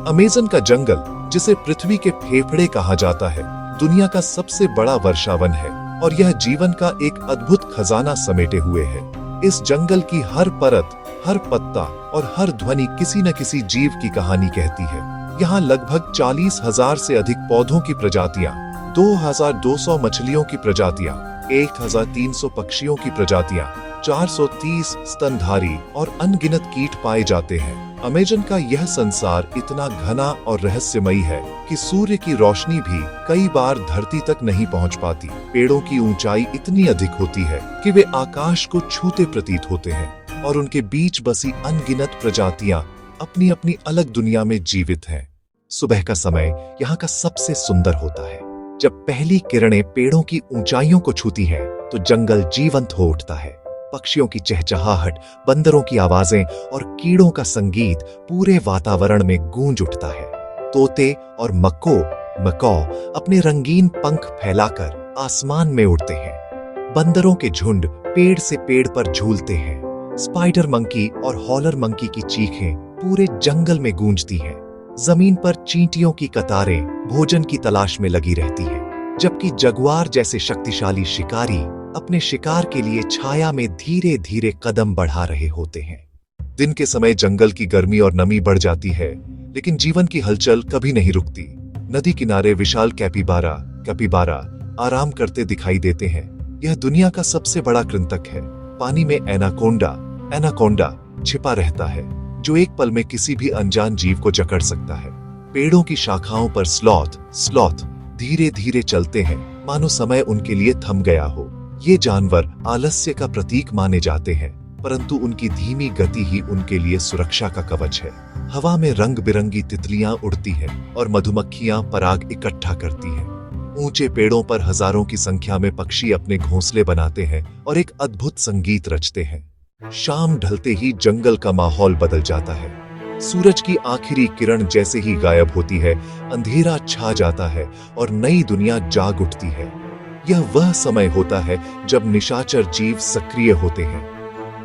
Amazon का जंगल, जिसे पृथ्वी के फेफड़े कहा जाता है, दुनिया का सबसे बड़ा वर्षावन है और यह जीवन का एक अद्भुत खजाना समेटे हुए है। इस जंगल की हर परत, हर पत्ता और हर ध्वनि किसी न किसी जीव की कहानी कहती है। यहाँ लगभग 40,000 से अधिक पौधों की प्रजातियां, 2,200 मछलियों की प्रजातियां, 1,300 पक्षियों की प्रजातियां, 430 स्तनधारी और अनगिनत कीट पाए जाते हैं। अमेज़न का यह संसार इतना घना और रहस्यमयी है कि सूर्य की रोशनी भी कई बार धरती तक नहीं पहुंच पाती। पेड़ों की ऊंचाई इतनी अधिक होती है कि वे आकाश को छूते प्रतीत होते हैं और उनके बीच बसी अनगिनत प्रजातियां अपनी अपनी अलग दुनिया में जीवित हैं। सुबह का समय यहाँ का सबसे सुंदर होता है। जब पहली किरणें पेड़ों की ऊंचाइयों को छूती हैं, तो जंगल जीवंत हो उठता है। पक्षियों की चहचहाहट, बंदरों की आवाजें और कीड़ों का संगीत पूरे वातावरण में गूंज उठता है। तोते और मक्कौ अपने रंगीन पंख फैलाकर आसमान में उड़ते हैं। बंदरों के झुंड पेड़ से पेड़ पर झूलते हैं। स्पाइडर मंकी और हॉलर मंकी की चीखें पूरे जंगल में गूंजती हैं। जमीन पर चींटियों की कतारें भोजन की तलाश में लगी रहती हैं, जबकि जगुआर जैसे शक्तिशाली शिकारी अपने शिकार के लिए छाया में धीरे धीरे कदम बढ़ा रहे होते हैं। दिन के समय जंगल की गर्मी और नमी बढ़ जाती है, लेकिन जीवन की हलचल कभी नहीं रुकती। नदी किनारे विशाल कैपिबारा आराम करते दिखाई देते हैं। यह दुनिया का सबसे बड़ा कृंतक है। पानी में एनाकोंडा छिपा रहता है, जो एक पल में किसी भी अनजान जीव को जकड़ सकता है। पेड़ों की शाखाओं पर स्लॉथ धीरे धीरे चलते हैं, मानो समय उनके लिए थम गया हो। ये जानवर आलस्य का प्रतीक माने जाते हैं, परंतु उनकी धीमी गति ही उनके लिए सुरक्षा का कवच है। हवा में रंग बिरंगी तितलियां उड़ती हैं और मधुमक्खियां पराग इकट्ठा करती हैं। ऊंचे पेड़ों पर हजारों की संख्या में पक्षी अपने घोंसले बनाते हैं और एक अद्भुत संगीत रचते हैं। शाम ढलते ही जंगल का माहौल बदल जाता है। सूरज की आखिरी किरण जैसे ही गायब होती है, अंधेरा छा जाता है और नई दुनिया जाग उठती है। यह वह समय होता है जब निशाचर जीव सक्रिय होते हैं।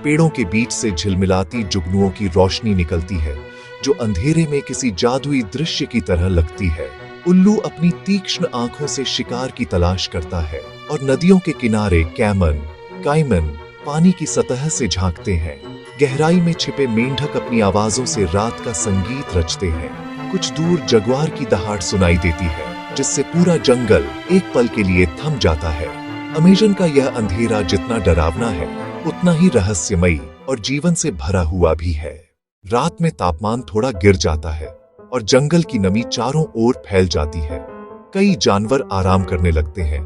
पेड़ों के बीच से झिलमिलाती जुगनुओं की रोशनी निकलती है, जो अंधेरे में किसी जादुई दृश्य की तरह लगती है। उल्लू अपनी तीक्ष्ण आंखों से शिकार की तलाश करता है और नदियों के किनारे काइमन पानी की सतह से झांकते हैं। गहराई में छिपे मेंढक अपनी आवाजों से रात का संगीत रचते हैं। कुछ दूर जगुआर की दहाड़ सुनाई देती है, जिससे पूरा जंगल एक पल के लिए थम जाता है। अमेज़न का यह अंधेरा जितना डरावना है, उतना ही रहस्यमयी और जीवन से भरा हुआ भी है। रात में तापमान थोड़ा गिर जाता है और जंगल की नमी चारों ओर फैल जाती है। कई जानवर आराम करने लगते हैं,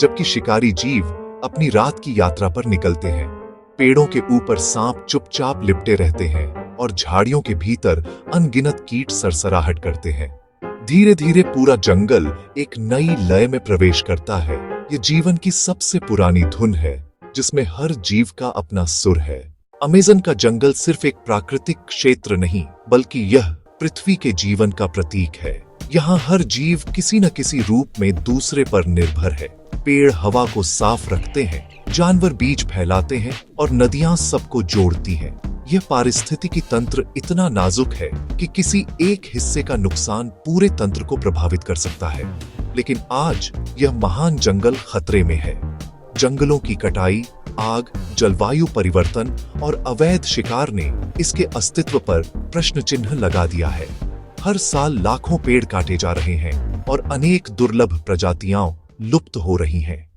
जबकि शिकारी जीव अपनी रात की यात्रा पर निकलते हैं। पेड़ों के ऊपर सांप चुपचाप लिपटे रहते हैं और झाड़ियों के भीतर अनगिनत कीट सरसराहट करते हैं। धीरे धीरे पूरा जंगल एक नई लय में प्रवेश करता है। ये जीवन की सबसे पुरानी धुन है, जिसमें हर जीव का अपना सुर है। अमेज़न का जंगल सिर्फ एक प्राकृतिक क्षेत्र नहीं, बल्कि यह पृथ्वी के जीवन का प्रतीक है। यहाँ हर जीव किसी न किसी रूप में दूसरे पर निर्भर है। पेड़ हवा को साफ रखते हैं, जानवर बीज फैलाते हैं और नदियां सबको जोड़ती हैं। यह पारिस्थितिकी तंत्र इतना नाजुक है कि किसी एक हिस्से का नुकसान पूरे तंत्र को प्रभावित कर सकता है। लेकिन आज यह महान जंगल खतरे में है। जंगलों की कटाई, आग, जलवायु परिवर्तन और अवैध शिकार ने इसके अस्तित्व पर प्रश्न चिन्ह लगा दिया है। हर साल लाखों पेड़ काटे जा रहे हैं और अनेक दुर्लभ प्रजातियां लुप्त हो रही हैं।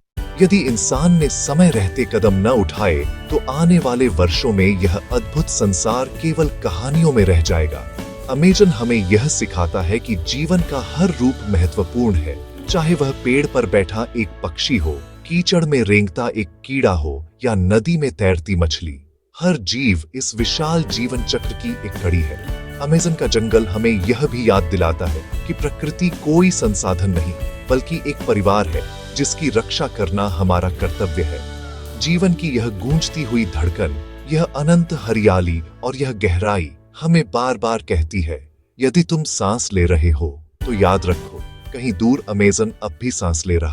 यदि इंसान ने समय रहते कदम न उठाए, तो आने वाले वर्षों में यह अद्भुत संसार केवल कहानियों में रह जाएगा। अमेज़न हमें यह सिखाता है कि जीवन का हर रूप महत्वपूर्ण है, चाहे वह पेड़ पर बैठा एक पक्षी हो, कीचड़ में रेंगता एक कीड़ा हो या नदी में तैरती मछली। हर जीव इस विशाल जीवन चक्र की एक कड़ी है। अमेज़न का जंगल हमें यह भी याद दिलाता है कि प्रकृति कोई संसाधन नहीं, बल्कि एक परिवार है, जिसकी रक्षा करना हमारा कर्तव्य है। जीवन की यह गूंजती हुई धड़कन, यह अनंत हरियाली और यह गहराई हमें बार बार कहती है, यदि तुम सांस ले रहे हो, तो याद रखो, कहीं दूर अमेज़न अब भी सांस ले रहा